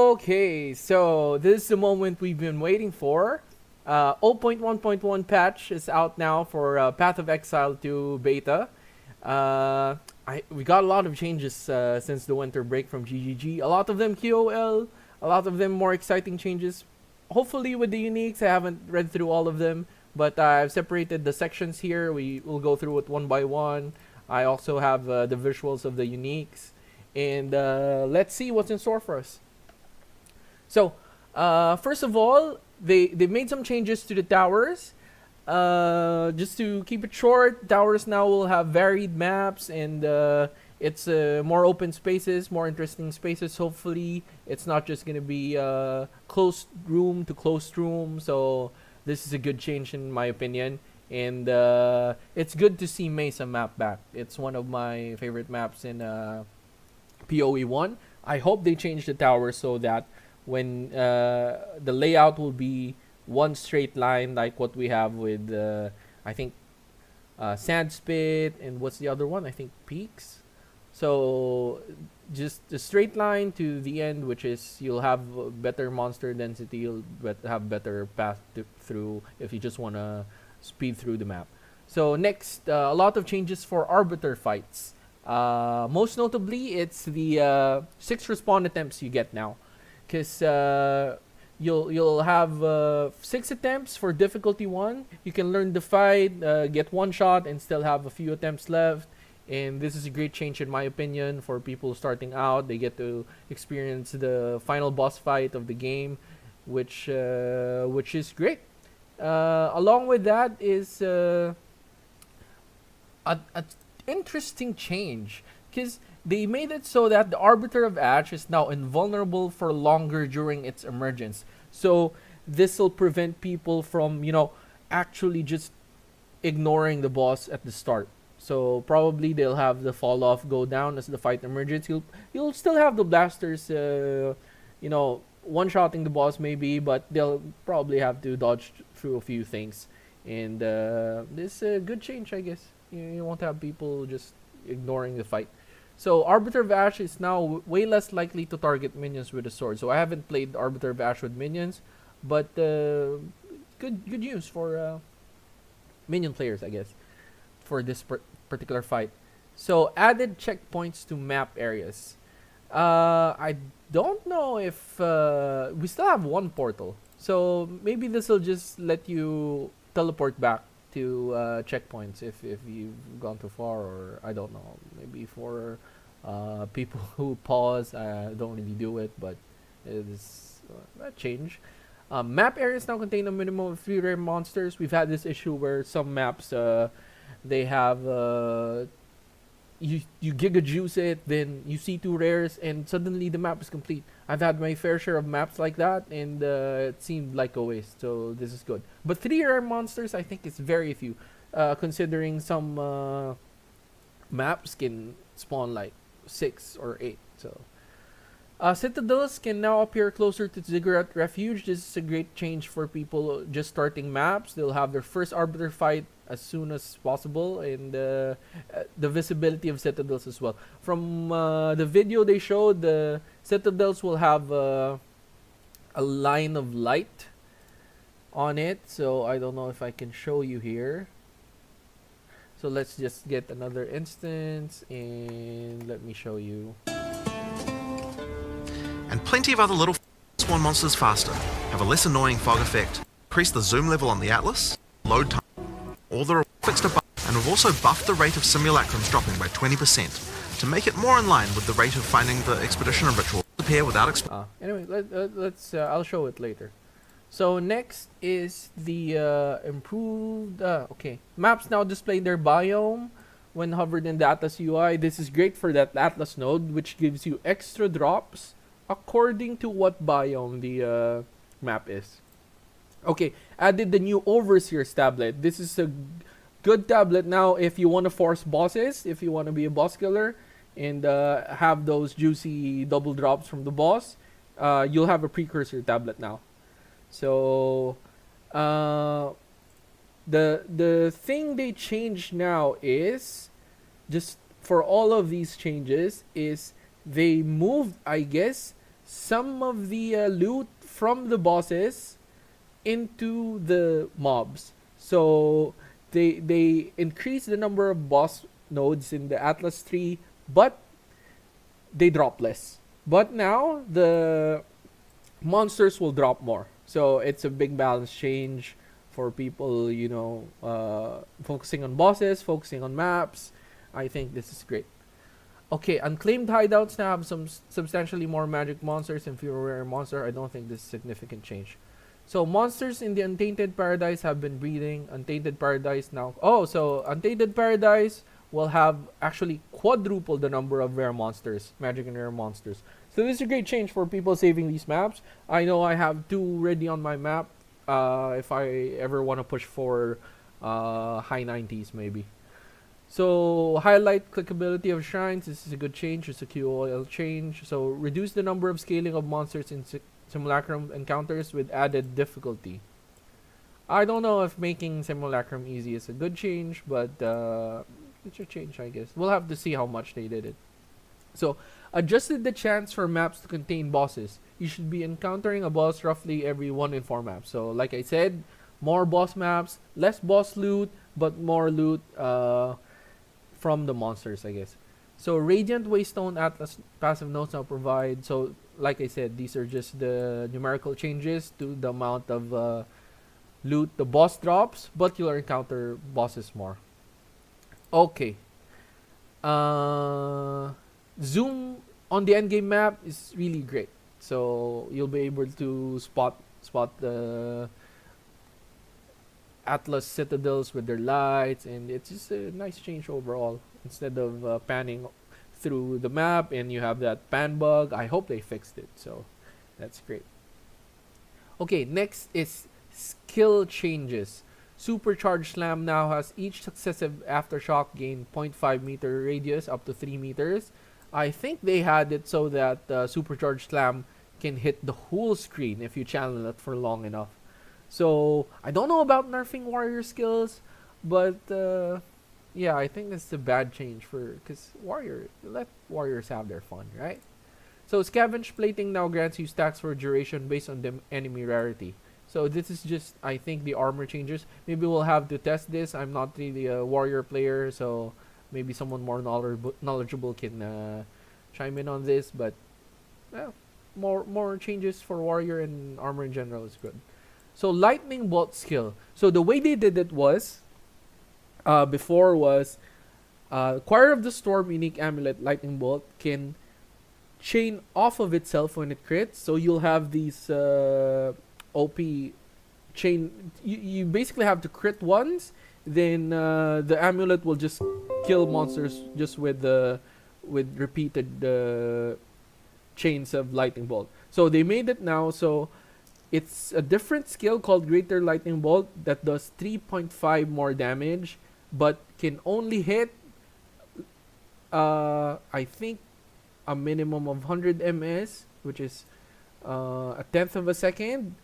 Okay, so this is the moment we've been waiting for. 0.1.1 patch is out now for Path of Exile 2 beta. We got a lot of changes since the winter break from GGG. A lot of them QOL, a lot of them more exciting changes. Hopefully with the uniques, I haven't read through all of them, but I've separated the sections here. We will go through it one by one. I also have the visuals of the uniques. And let's see what's in store for us. So, first of all, they made some changes to the towers. Just to keep it short, towers now will have varied maps and it's more open spaces, more interesting spaces. Hopefully, it's not just gonna be closed room to closed room. So this is a good change in my opinion, and it's good to see Mesa map back. It's one of my favorite maps in POE1. I hope they change the towers so that when the layout will be one straight line like what we have with I think Sandspit, and what's the other one? I think Peaks. So just a straight line to the end, which is you'll have better monster density, you'll have better path through if you just want to speed through the map. So next, a lot of changes for Arbiter fights. Most notably, it's the 6 respawn attempts you get now. Because you'll have 6 attempts for difficulty 1. You can learn the fight, get one shot, and still have a few attempts left. And this is a great change in my opinion for people starting out. They get to experience the final boss fight of the game, which is great. Along with that is a interesting change, because they made it so that the Arbiter of Ash is now invulnerable for longer during its emergence. So this will prevent people from, actually just ignoring the boss at the start. So probably they'll have the fall off go down as the fight emerges. You'll still have the blasters, one-shotting the boss maybe, but they'll probably have to dodge through a few things. And this is a good change, I guess. You won't have people just ignoring the fight. So Arbiter of Ash is now way less likely to target minions with a sword. So I haven't played Arbiter of Ash with minions, but good news for minion players, I guess, for this particular fight. So added checkpoints to map areas. I don't know if we still have one portal, so maybe this will just let you teleport back to checkpoints if you've gone too far, or I don't know, maybe for people who pause, don't really do it, but it's a change. Map areas now contain a minimum of 3 rare monsters. We've had this issue where some maps they have you giga juice it, then you see 2 rares and suddenly the map is complete. I've had my fair share of maps like that, and it seemed like a waste, so this is good. But 3 rare monsters, I think, is very few, considering some maps can spawn like 6 or 8. So citadels can now appear closer to Ziggurat Refuge. This is a great change for people just starting maps. They'll have their first Arbiter fight as soon as possible, and the visibility of citadels as well. From the video they showed, the citadels will have a line of light on it. So I don't know if I can show you here. So let's just get another instance and let me show you. And plenty of other little spawn monsters faster, have a less annoying fog effect, increase the zoom level on the Atlas, load time, all the fixed a buff, and we've also buffed the rate of simulacrums dropping by 20% to make it more in line with the rate of finding the expedition and ritual appear without anyway, let's I'll show it later. So next is the improved maps now display their biome when hovered in the Atlas UI. This is great for that Atlas node, which gives you extra drops according to what biome the map is. Okay, added the new Overseer's tablet. This is a good tablet now if you want to force bosses, if you want to be a boss killer and have those juicy double drops from the boss. You'll have a precursor tablet now. So the thing they changed now is, just for all of these changes, is they moved, I guess, some of the loot from the bosses into the mobs. So they increase the number of boss nodes in the Atlas tree, but they drop less. But now the monsters will drop more. So it's a big balance change for people, focusing on bosses, focusing on maps. I think this is great. Okay, unclaimed hideouts now have some substantially more magic monsters and fewer rare monster. I don't think this is a significant change. So monsters in the Untainted Paradise have been breeding. Untainted Paradise now. Oh, so Untainted Paradise will have actually quadruple the number of rare monsters, magic and rare monsters. So this is a great change for people saving these maps. I know I have 2 ready on my map. If I ever want to push for high 90s maybe. So highlight clickability of shrines. This is a good change. It's a QOL change. So reduce the number of scaling of monsters in simulacrum encounters with added difficulty. I don't know if making simulacrum easy is a good change, but it's a change, I guess. We'll have to see how much they did it. So adjusted the chance for maps to contain bosses. You should be encountering a boss roughly every 1 in 4 maps. So like I said, more boss maps, less boss loot, but more loot from the monsters, I guess. So Radiant Waystone Atlas passive notes now provide. So like I said, these are just the numerical changes to the amount of loot the boss drops, but you'll encounter bosses more. Okay. Zoom on the endgame map is really great. So you'll be able to spot the Atlas citadels with their lights, and it's just a nice change overall. Instead of panning through the map and you have that pan bug, I hope they fixed it. So that's great. Okay, next is skill changes. Supercharged Slam now has each successive aftershock gain 0.5 meter radius up to 3 meters. I think they had it so that Supercharged Slam can hit the whole screen if you channel it for long enough. So I don't know about nerfing warrior skills, but yeah, I think this is a bad change because let warriors have their fun, right? So scavenge plating now grants you stacks for duration based on the enemy rarity. So this is just, I think, the armor changes. Maybe we'll have to test this. I'm not really a warrior player, so maybe someone more knowledgeable can chime in on this. But more changes for warrior and armor in general is good. So lightning bolt skill. So the way they did it was, before was, Choir of the Storm unique amulet lightning bolt can chain off of itself when it crits. So you'll have these OP chain. You basically have to crit once, then the amulet will just kill monsters just with repeated chains of lightning bolt. So they made it now so it's a different skill called Greater Lightning Bolt that does 3.5 more damage, but can only hit I think a minimum of 100 ms, which is a tenth of a second,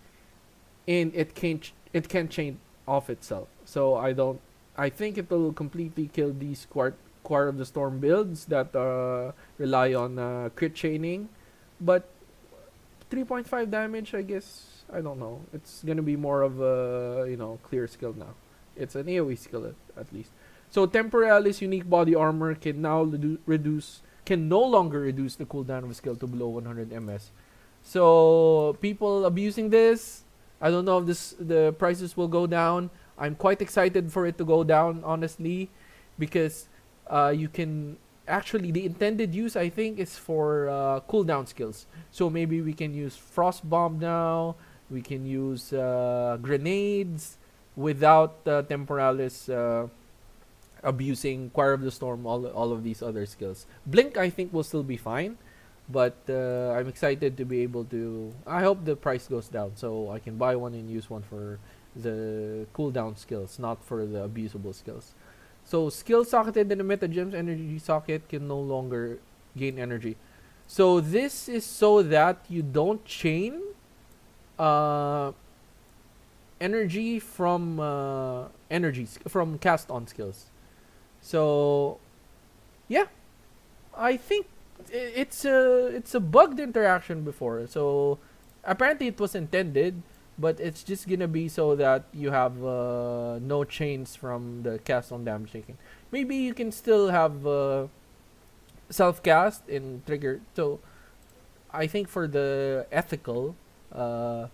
and it can chain off itself. So I think it will completely kill these Choir of the Storm builds that rely on crit chaining, but 3.5 damage, I guess. I don't know. It's gonna be more of a clear skill now. It's an AoE skill at least. So Temporalis unique body armor can now no longer reduce the cooldown of a skill to below 100 ms. So people abusing this, I don't know if the prices will go down. I'm quite excited for it to go down, honestly, because you can actually, the intended use I think is for cooldown skills. So maybe we can use Frost Bomb now. We can use grenades without Temporalis abusing Choir of the Storm, all of these other skills. Blink I think will still be fine, but I'm excited to be able to. I hope the price goes down so I can buy one and use one for the cooldown skills, not for the abusable skills. So skill socketed in the meta gems energy socket can no longer gain energy. So this is so that you don't chain energy from cast on skills. So yeah, I think it's a bugged interaction before. So apparently it was intended, but it's just gonna be so that you have no chains from the cast on damage taken. Maybe you can still have self cast in trigger. So I think for the ethical uh,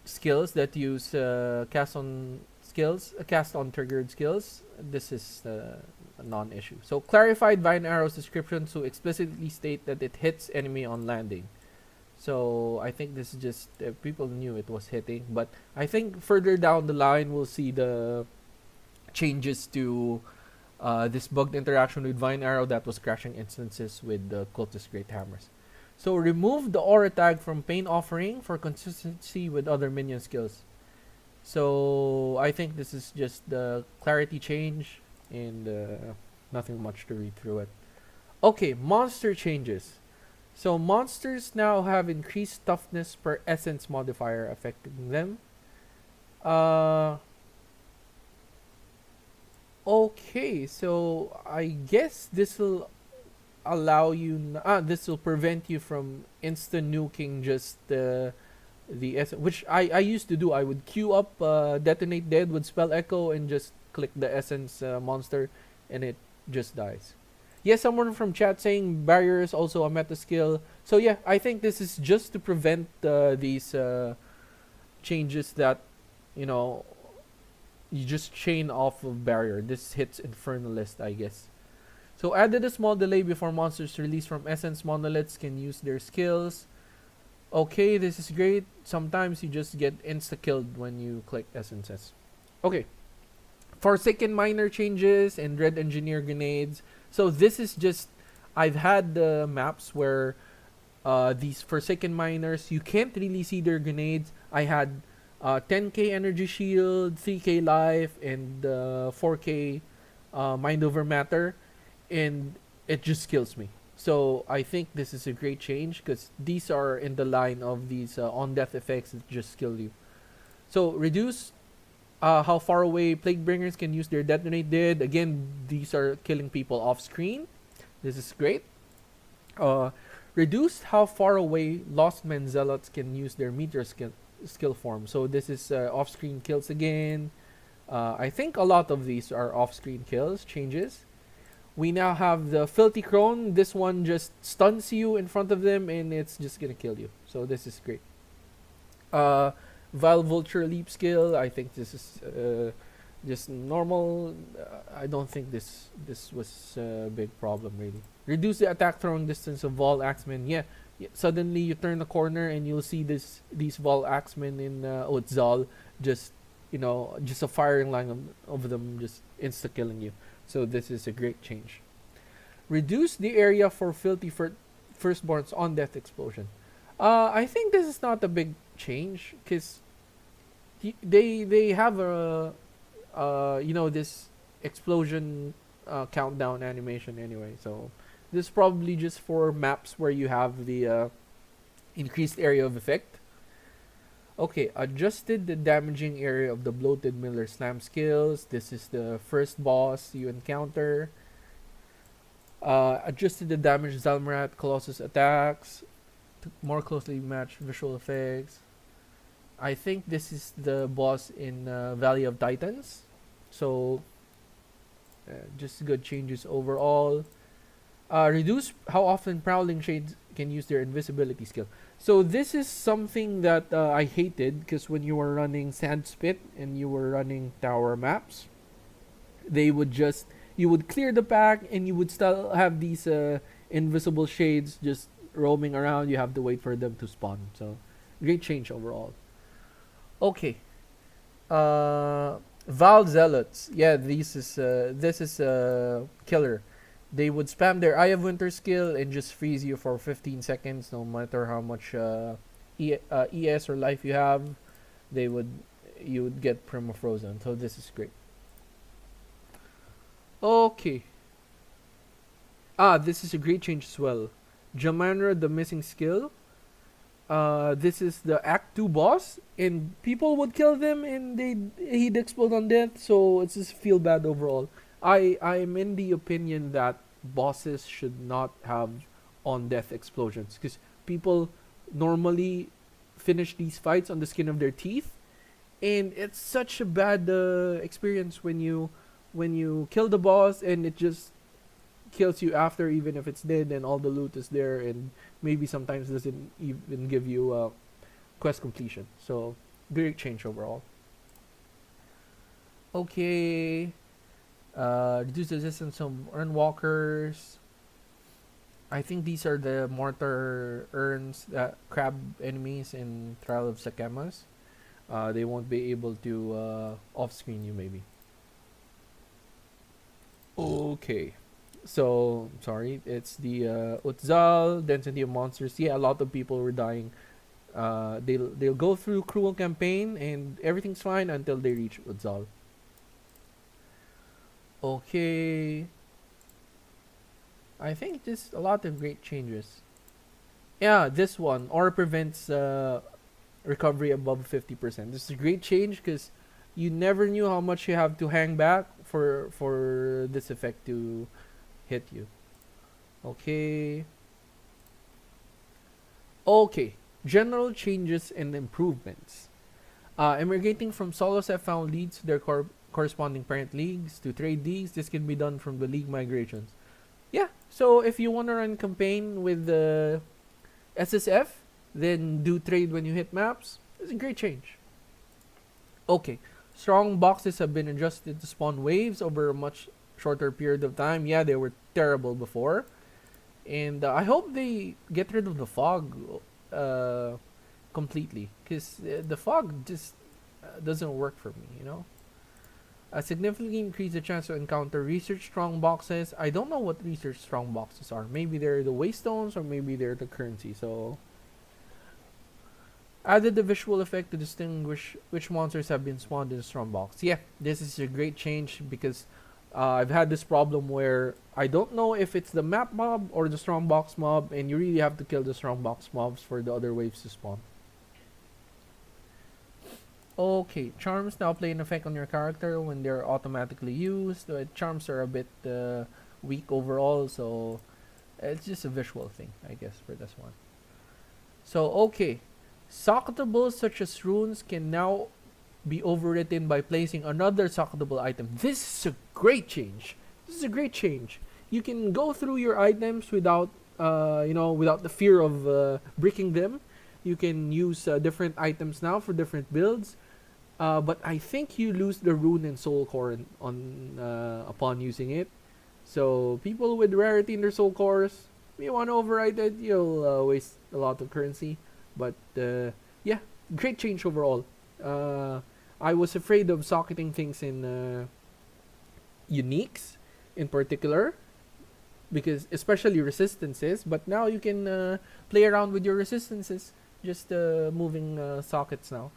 skills that use cast on triggered skills, this is a non-issue. So clarified Vine Arrow's description to explicitly state that it hits enemy on landing. So I think this is just people knew it was hitting, but I think further down the line we'll see the changes to this bugged interaction with Vine Arrow that was crashing instances with the Cultist Great Hammers. So remove the aura tag from Pain Offering for consistency with other minion skills. So I think this is just the clarity change and nothing much to read through it. Okay, monster changes. So monsters now have increased toughness per essence modifier affecting them. Uh, okay, so I guess this will allow you. This will prevent you from instant nuking just the essence, which I used to do. I would queue up detonate dead with spell echo and just click the essence monster, and it just dies. Yes, someone from chat saying barrier is also a meta skill. So yeah, I think this is just to prevent these changes that you know you just chain off of barrier. This hits Infernalist, I guess. So added a small delay before monsters released from essence monoliths can use their skills. Okay, this is great. Sometimes you just get insta killed when you click essences. Okay. Forsaken Miner changes and Red Engineer grenades. So this is just I've had the maps where these Forsaken Miners you can't really see their grenades. I had 10k energy shield, 3k life, and 4k mind over matter, and it just kills me. So I think this is a great change because these are in the line of these on death effects that just kill you. So reduce how far away Plague Bringers can use their detonate dead. Again, these are killing people off screen. This is great. Reduce how far away Lost Men Zealots can use their meteor skill form. So this is off screen kills again. I think a lot of these are off screen kills changes. We now have the Filthy Crone. This one just stuns you in front of them and it's just gonna kill you. So this is great. Vile Vulture Leap skill. I think this is just normal. I don't think this was a big problem really. Reduce the attack throwing distance of Vol Axemen. Yeah, suddenly you turn the corner and you'll see these Vol Axemen in Otzal just just a firing line of them just insta killing you. So this is a great change. Reduce the area for filthy firstborns on death explosion. I think this is not a big change because they have a this explosion countdown animation anyway. So this is probably just for maps where you have the increased area of effect. Okay, adjusted the damaging area of the Bloated Miller Slam skills. This is the first boss you encounter. Adjusted the damage Zalmarat Colossus attacks to more closely match visual effects. I think this is the boss in Valley of Titans. So, just good changes overall. Reduce how often Prowling Shades can use their invisibility skill. So this is something that I hated because when you were running Sand Spit and you were running tower maps, you would clear the pack and you would still have these invisible shades just roaming around. You have to wait for them to spawn. So great change overall. Okay. Val Zealots. Yeah, this is a killer. They would spam their Eye of Winter skill and just freeze you for 15 seconds, no matter how much ES or life you have. You would get permafrozen. So this is great. Okay. This is a great change as well. Jamanra, the missing skill. This is the Act 2 boss, and people would kill them and he'd explode on death. So it's just feel bad overall. I'm in the opinion that bosses should not have on death explosions, because people normally finish these fights on the skin of their teeth, and it's such a bad experience when you kill the boss and it just kills you after, even if it's dead and all the loot is there, and maybe sometimes doesn't even give you quest completion. So great change overall. Okay. Reduce the resistance of urn walkers. I think these are the mortar urns that crab enemies in Trial of Sakamas. They won't be able to off screen you maybe. Okay. So sorry, it's the Utzal density of monsters. Yeah, a lot of people were dying. They'll go through cruel campaign and everything's fine until they reach Utzal. Okay. I think just a lot of great changes. Yeah, this one or prevents recovery above 50%. This is a great change because you never knew how much you have to hang back for this effect to hit you. Okay. Okay. General changes and improvements. Emigrating from solos have found leads to their corresponding parent leagues to trade leagues. This can be done from the league migrations. Yeah, so if you want to run campaign with the SSF, then do trade when you hit maps. It's a great change. Okay, strong boxes have been adjusted to spawn waves over a much shorter period of time. Yeah, they were terrible before. And I hope they get rid of the fog completely. Because the fog just doesn't work for me, you know? Significantly increase the chance to encounter research strong boxes. I don't know what research strong boxes are. Maybe they're the waystones or maybe they're the currency. So added the visual effect to distinguish which monsters have been spawned in a strong box. Yeah, this is a great change because I've had this problem where I don't know if it's the map mob or the strong box mob, and you really have to kill the strong box mobs for the other waves to spawn. Okay, charms now play an effect on your character when they're automatically used. Charms are a bit weak overall, so it's just a visual thing, I guess, for this one. So, okay. Socketables such as runes can now be overwritten by placing another socketable item. This is a great change. This is a great change. You can go through your items without, without the fear of breaking them. You can use different items now for different builds. But I think you lose the rune and soul core upon using it. So people with rarity in their soul cores, if you want to override it, you'll waste a lot of currency. But yeah, great change overall. I was afraid of socketing things in uniques in particular, because especially resistances. But now you can play around with your resistances, just moving sockets now.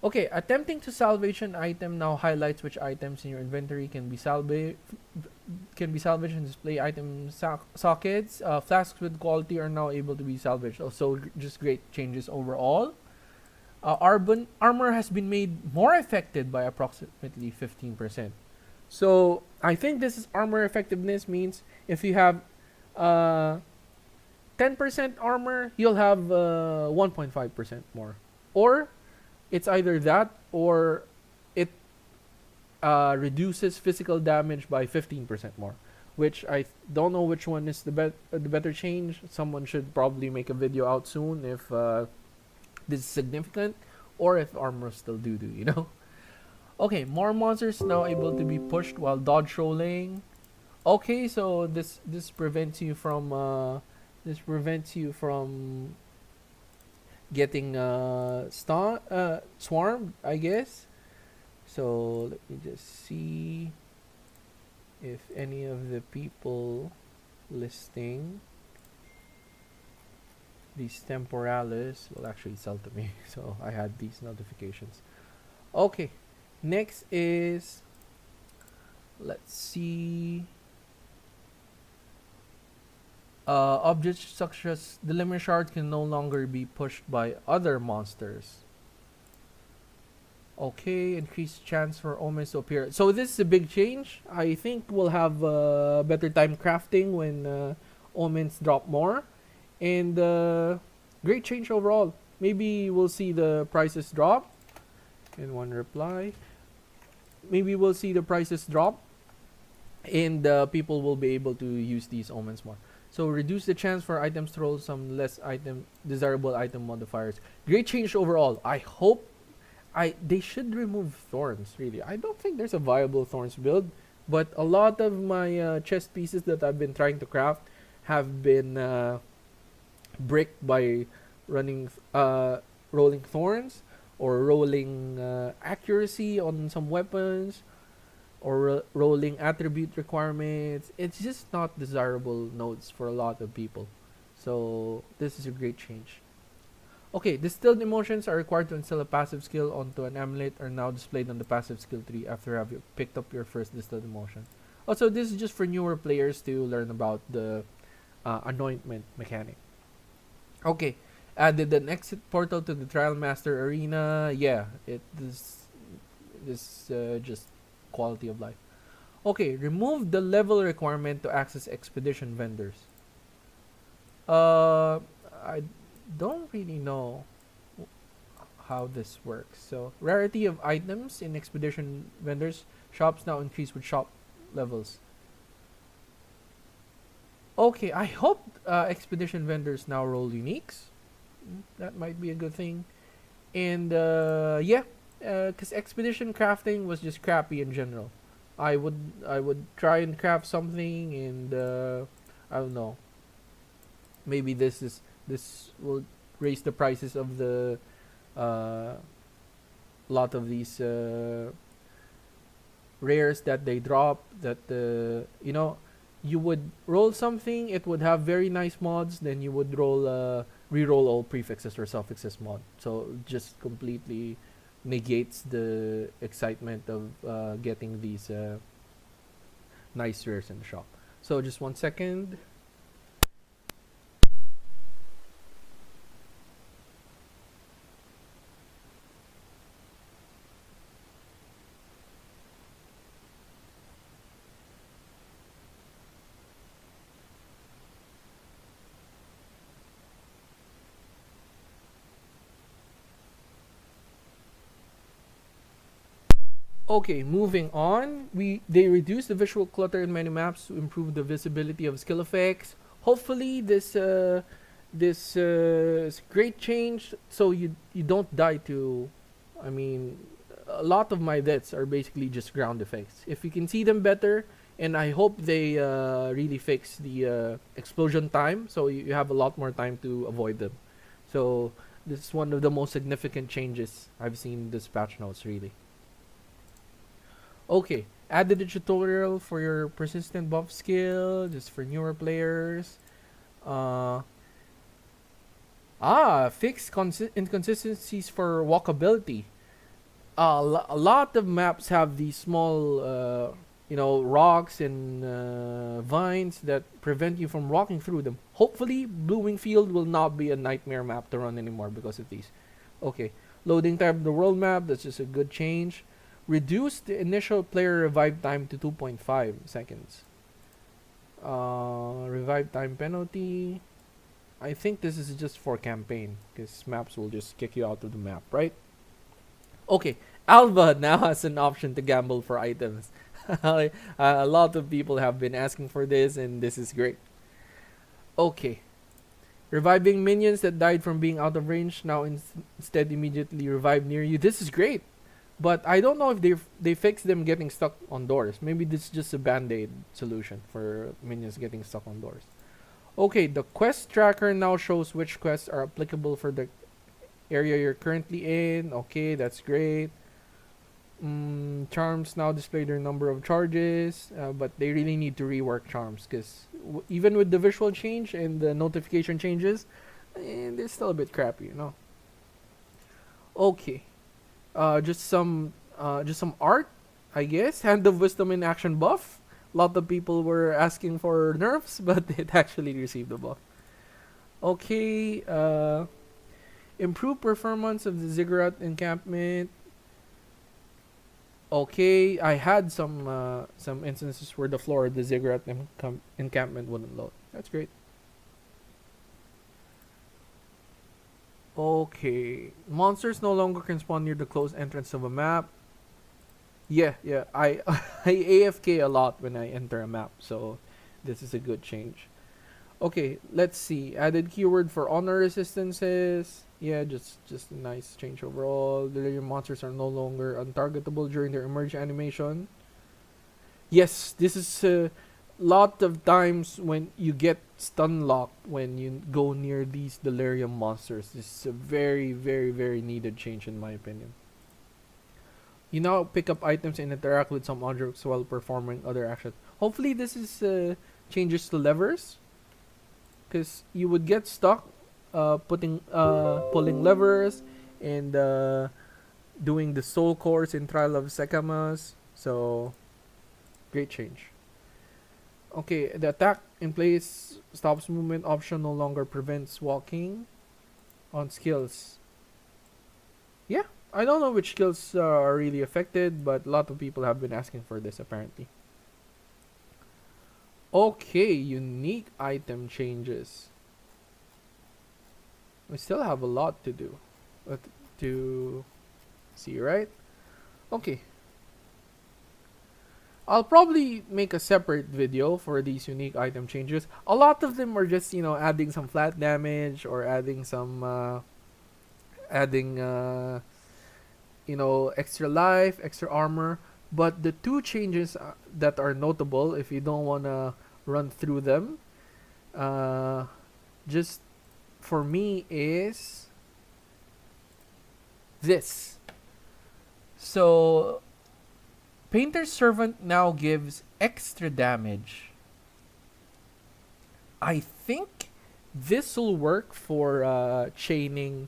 Okay, attempting to salvage an item now highlights which items in your inventory can be salvaged and display item sockets. Flasks with quality are now able to be salvaged. Also, just great changes overall. Armor has been made more effective by approximately 15%. So I think this is armor effectiveness means if you have 10% armor, you'll have 1.5% more. Or it's either that or it reduces physical damage by 15% more, which I don't know which one is the better change. Someone should probably make a video out soon if this is significant or if armor still doo-doo, you know? Okay, more monsters now able to be pushed while dodge rolling. Okay, so this prevents you from getting swarmed, I guess. So let me just see if any of the people listing these temporales will actually sell to me. So I had these notifications. Okay, next is, let's see. Objects such as the limit shard can no longer be pushed by other monsters. Okay, increased chance for omens to appear. So this is a big change. I think we'll have better time crafting when omens drop more, and great change overall. Maybe we'll see the prices drop. In one reply, maybe we'll see the prices drop, and people will be able to use these omens more. So reduce the chance for items to roll some less item desirable item modifiers. Great change overall. I hope they should remove thorns. Really, I don't think there's a viable thorns build, but a lot of my chest pieces that I've been trying to craft have been bricked by running rolling thorns or rolling accuracy on some weapons or rolling attribute requirements. It's just not desirable nodes for a lot of people. So this is a great change. Okay, distilled emotions are required to instill a passive skill onto an amulet are now displayed on the passive skill tree after have you picked up your first distilled emotion. Also, this is just for newer players to learn about the anointment mechanic. Okay, added an exit portal to the Trial Master Arena. Yeah, this just quality of life. Okay, remove the level requirement to access expedition vendors. I don't really know how this works. So, rarity of items in expedition vendors shops now increase with shop levels. Okay, I hope expedition vendors now roll uniques. That might be a good thing. And yeah, because expedition crafting was just crappy in general. I would try and craft something, and I don't know. Maybe this will raise the prices of the lot of these rares that they drop. That you know, you would roll something, it would have very nice mods, then you would roll re-roll all prefixes or suffixes mod. So just completely negates the excitement of getting these nice rares in the shop. So just 1 second. Okay, moving on. They reduce the visual clutter in many maps to improve the visibility of skill effects. Hopefully, this is great change. So you don't die to. I mean, a lot of my deaths are basically just ground effects. If you can see them better, and I hope they really fix the explosion time, so you have a lot more time to avoid them. So this is one of the most significant changes I've seen in this patch notes, really. Okay, added a tutorial for your persistent buff skill, just for newer players. Fixed inconsistencies for walkability. A lot of maps have these small, rocks and vines that prevent you from walking through them. Hopefully, Blooming Field will not be a nightmare map to run anymore because of these. Okay, loading time of the world map, that's just a good change. Reduce the initial player revive time to 2.5 seconds. Revive time penalty. I think this is just for campaign, because maps will just kick you out of the map, right? Okay, Alva now has an option to gamble for items. A lot of people have been asking for this, and this is great. Okay. Reviving minions that died from being out of range now instead immediately revive near you. This is great. But I don't know if they fix them getting stuck on doors. Maybe this is just a band-aid solution for minions getting stuck on doors. Okay, the quest tracker now shows which quests are applicable for the area you're currently in. Okay, that's great. Charms now display their number of charges, but they really need to rework charms, because even with the visual change and the notification changes, they're still a bit crappy, you know. Okay. Just some art, I guess. Hand of Wisdom in action buff. A lot of people were asking for nerfs, but it actually received a buff. Okay. Improve performance of the ziggurat encampment. Okay, I had some instances where the floor of the ziggurat encampment wouldn't load. That's great. Okay, monsters no longer can spawn near the closed entrance of a map. Yeah, yeah. I AFK a lot when I enter a map, so this is a good change. Okay, let's see. Added keyword for honor resistances. Yeah, just a nice change overall. Delirium monsters are no longer untargetable during their emerge animation. Yes, this is a lot of times when you get stun locked when you go near these delirium monsters. This is a very, very, very needed change in my opinion. You now pick up items and interact with some objects while performing other actions. Hopefully this is changes to levers, because you would get stuck pulling levers and doing the soul course in Trial of Sekamas. So great change. Okay, the attack in place stops movement option no longer prevents walking on skills. Yeah, I don't know which skills are really affected, but a lot of people have been asking for this apparently. Okay, unique item changes. We still have a lot to do. To see, right? Okay. I'll probably make a separate video for these unique item changes. A lot of them are just, adding some flat damage or adding some, extra life, extra armor. But the two changes that are notable, if you don't want to run through them, just for me is this. So, Painter's Servant now gives extra damage. I think this will work for chaining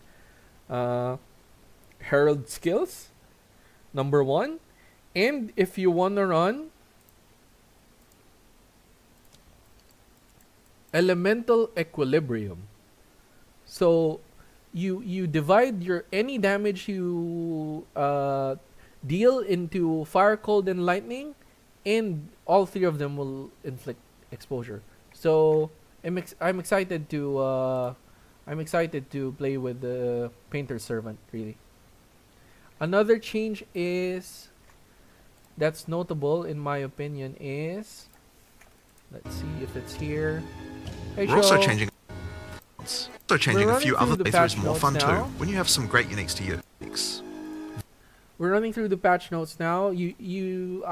Herald skills, number one. And if you want to run Elemental Equilibrium, so you divide your any damage you deal into fire, cold, and lightning, and all three of them will inflict exposure. So I'm excited to play with the Painter's Servant. Really, another change is that's notable in my opinion is, let's see if it's here. Hey, We're also show. changing a few other playthroughs more fun too, now. when you have some great uniques to use. We're running through the patch notes now. You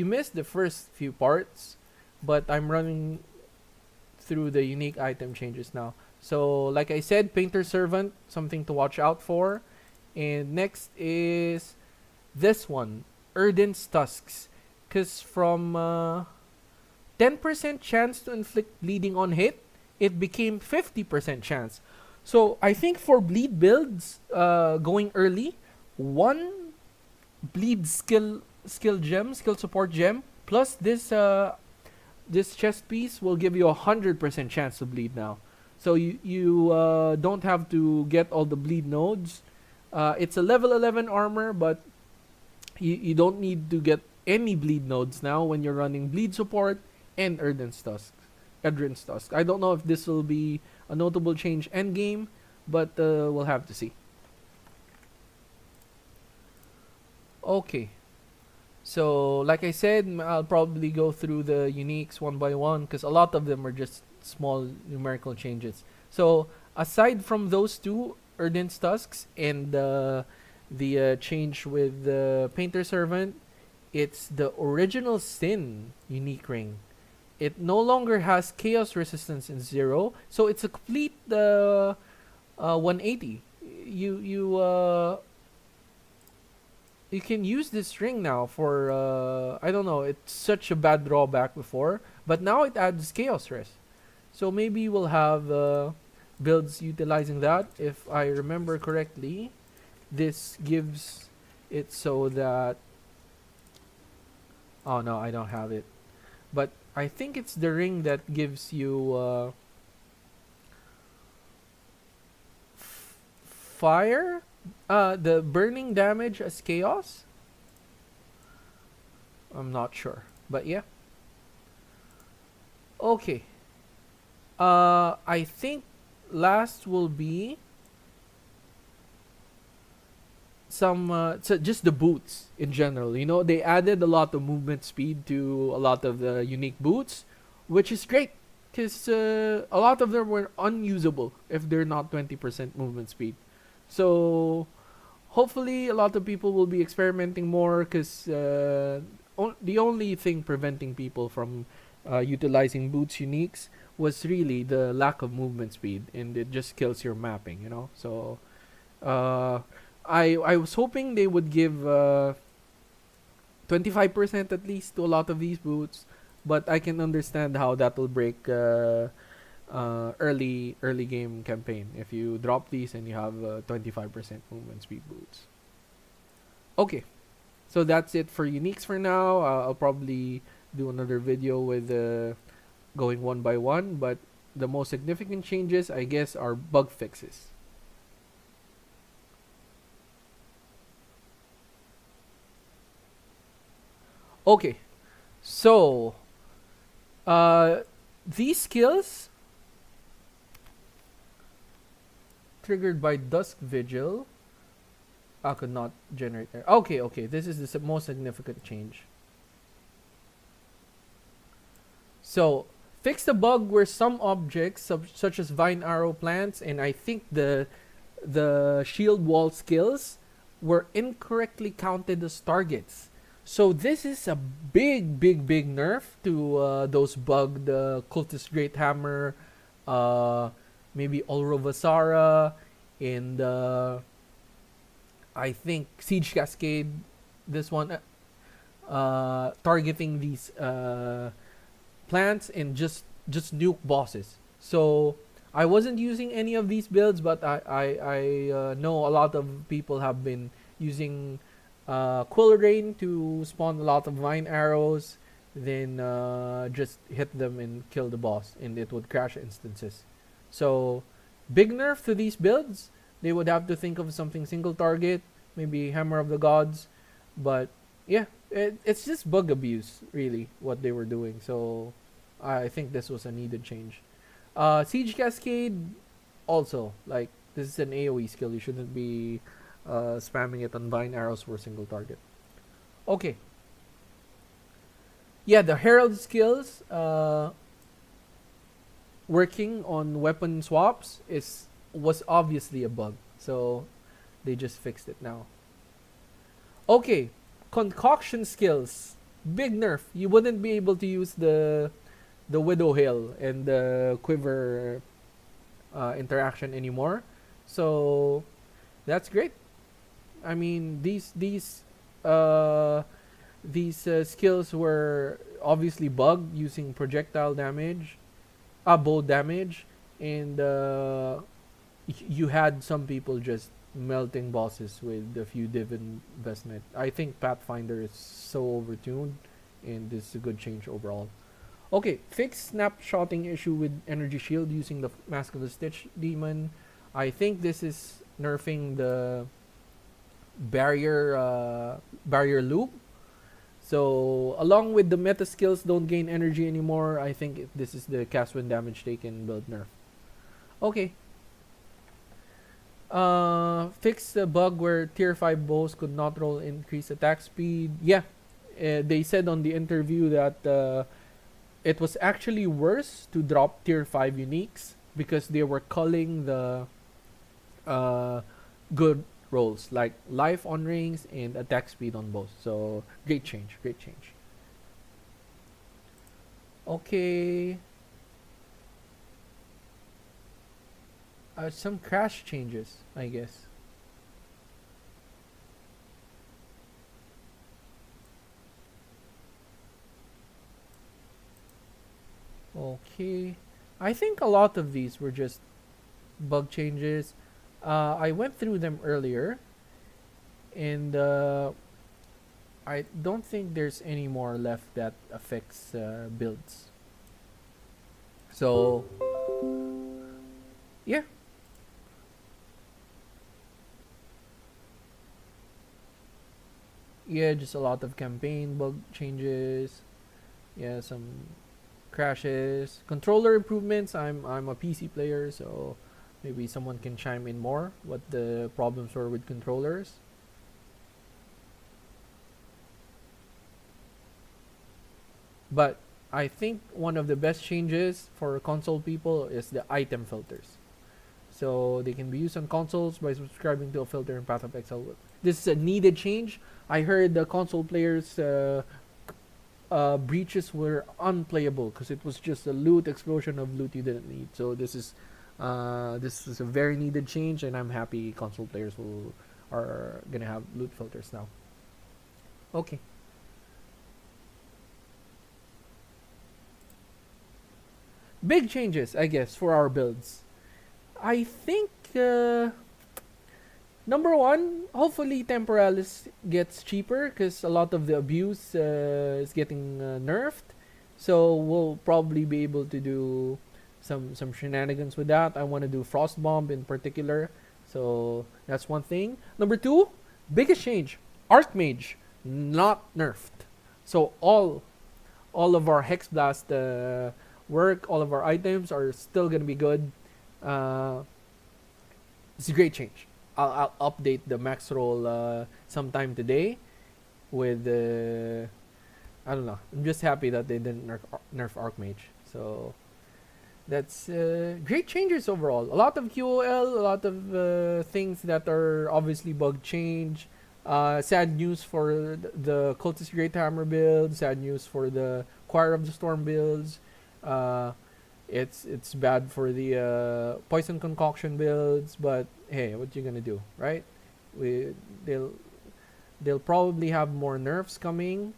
missed the first few parts, but I'm running through the unique item changes now. So like I said, Painter's Servant, something to watch out for. And next is this one, Erden's Tusks. Because from 10% chance to inflict bleeding on hit, it became 50% chance. So I think for bleed builds, going early, one bleed skill support gem plus this chest piece will give you 100% chance to bleed now. So you don't have to get all the bleed nodes. It's a level 11 armor, but you don't need to get any bleed nodes now when you're running bleed support and Erden's Tusk. I don't know if this will be a notable change endgame, but we'll have to see. Okay. So, like I said, I'll probably go through the uniques one by one because a lot of them are just small numerical changes. So, aside from those two, Erden's Tusks and the change with the Painter's Servant, it's the original Sin unique ring. It no longer has chaos resistance in 0, so it's a complete 180. You can use this ring now for I don't know, it's such a bad drawback before, but now it adds chaos rest. So maybe we'll have builds utilizing that. If I remember correctly, this gives it so that, oh no, I don't have it. But I think it's the ring that gives you fire, the burning damage as chaos. I'm not sure, but yeah. Okay. I think last will be some so just the boots in general. You know, they added a lot of movement speed to a lot of the unique boots, which is great because a lot of them were unusable if they're not 20% movement speed. So hopefully a lot of people will be experimenting more because the only thing preventing people from utilizing boots uniques was really the lack of movement speed, and it just kills your mapping, you know. So uh, I was hoping they would give 25% at least to a lot of these boots, but I can understand how that will break early game campaign if you drop these and you have 25% movement speed boots. Okay, so that's it for uniques for now. I'll probably do another video with going one by one, but the most significant changes, I guess, are bug fixes. Okay, so uh, these skills triggered by Dusk Vigil. I could not generate there. Okay, okay, this is the most significant change. So, fix the bug where some objects, such as vine arrow plants, and I think the shield wall skills, were incorrectly counted as targets. So this is a big nerf to those bugged cultist great hammer, maybe Olrovasara, and I think Siege Cascade. This one targeting these plants and just nuke bosses. So I wasn't using any of these builds, but I know a lot of people have been using Quill Rain to spawn a lot of vine arrows, then just hit them and kill the boss, and it would crash instances. So big nerf to these builds. They would have to think of something single target, maybe Hammer of the Gods, but yeah, it's just bug abuse, really, what they were doing. So I think this was a needed change. Siege Cascade, also, like, this is an AoE skill. You shouldn't be spamming it on vine arrows for a single target. Okay. Yeah, the Herald skills working on weapon swaps was obviously a bug. So they just fixed it now. Okay, concoction skills. Big nerf. You wouldn't be able to use the Widow Hill and the Quiver interaction anymore. So that's great. I mean, these skills were obviously bugged using projectile damage, bow damage, and you had some people just melting bosses with a few div investment. I think Pathfinder is so overtuned, and this is a good change overall. Okay, fix snapshotting issue with energy shield using the Mask of the Stitch demon. I think this is nerfing the barrier loop. So along with the meta skills don't gain energy anymore, I think this is the cast when damage taken build nerf. Okay. Fix the bug where tier 5 bows could not roll increased attack speed. Yeah, they said on the interview that it was actually worse to drop tier 5 uniques because they were culling the good rolls like life on rings and attack speed on bows. So great change. Okay. Some crash changes, I guess. Okay. I think a lot of these were just bug changes. I went through them earlier, and I don't think there's any more left that affects builds. So, yeah. Yeah, just a lot of campaign bug changes. Yeah, some crashes, controller improvements. I'm a PC player, so maybe someone can chime in more what the problems were with controllers. But I think one of the best changes for console people is the item filters. So they can be used on consoles by subscribing to a filter in Path of Exile. This is a needed change. I heard the console players breaches were unplayable because it was just a loot explosion of loot you didn't need. So this is a very needed change, and I'm happy console players will are gonna have loot filters now. Okay. Big changes, I guess, for our builds. I think number one, hopefully Temporalis gets cheaper because a lot of the abuse is getting nerfed. So we'll probably be able to do some shenanigans with that. I want to do Frost Bomb in particular. So that's one thing. Number two, biggest change, Archmage not nerfed. So all of our Hex Blast work, all of our items are still gonna be good. Uh, it's a great change. I'll update the max roll sometime today with I don't know. I'm just happy that they didn't nerf Archmage. So that's great changes overall. A lot of QOL, a lot of things that are obviously bug change. Sad news for the Cultist Great Hammer build. Sad news for the Choir of the Storm builds. Uh, it's bad for the Poison Concoction builds, but hey, what you gonna do, right? We they'll probably have more nerfs coming.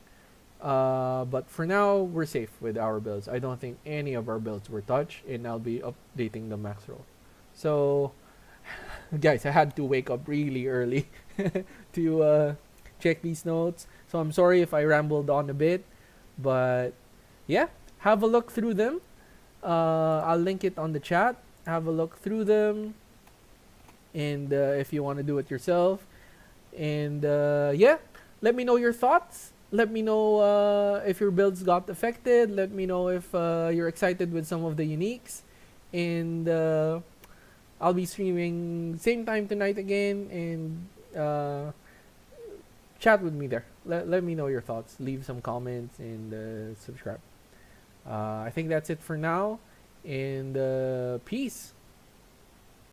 But for now, we're safe with our builds. I don't think any of our builds were touched, and I'll be updating the max roll. So, guys, I had to wake up really early to check these notes. So I'm sorry if I rambled on a bit, but yeah, have a look through them. I'll link it on the chat. Have a look through them, and if you want to do it yourself, and yeah, let me know your thoughts. Let me know if your builds got affected. Let me know if you're excited with some of the uniques, and I'll be streaming same time tonight again, and chat with me there. Let me know your thoughts. Leave some comments and subscribe. I think that's it for now, and peace.